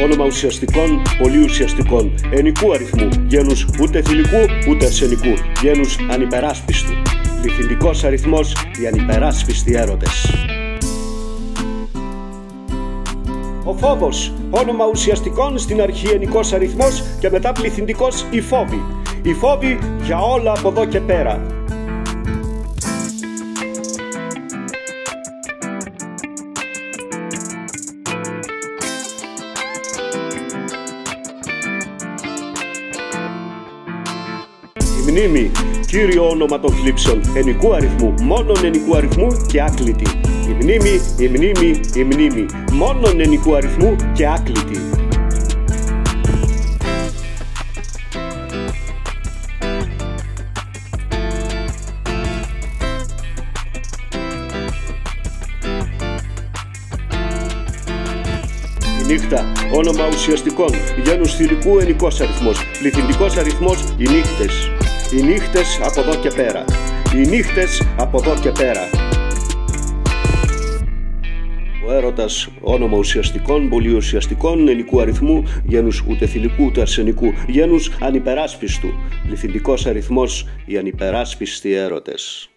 όνομα ουσιαστικών, πολύ ουσιαστικών, ενικού αριθμού, γένους ούτε θηλυκού ούτε αρσενικού, γένους ανυπεράσπιστου. Πληθυντικός αριθμός, οι ανυπεράσπιστοι έρωτες. Ο φόβος, όνομα ουσιαστικών, στην αρχή ενικός αριθμός και μετά πληθυντικός οι φόβοι. Οι φόβοι για όλα από εδώ και πέρα. Η μνήμη, κύριο όνομα των θλίψεων, ενικού αριθμού, μόνον ενικού αριθμού και άκλητη. Η μνήμη, η μνήμη, η μνήμη, μόνον ενικού αριθμού και άκλητη. Η νύχτα, όνομα ουσιαστικών, γένους θηλυκού ενικός αριθμός, πληθυντικός αριθμός οι νύχτες. Οι νύχτες από εδώ και πέρα. Οι νύχτες από εδώ και πέρα. Ο έρωτας, όνομα ουσιαστικών, πολύ ουσιαστικών, ενικού αριθμού, γένους ούτε θηλυκού ούτε αρσενικού, γένους ανυπεράσπιστου. Πληθυντικός αριθμός οι ανυπεράσπιστοι έρωτες.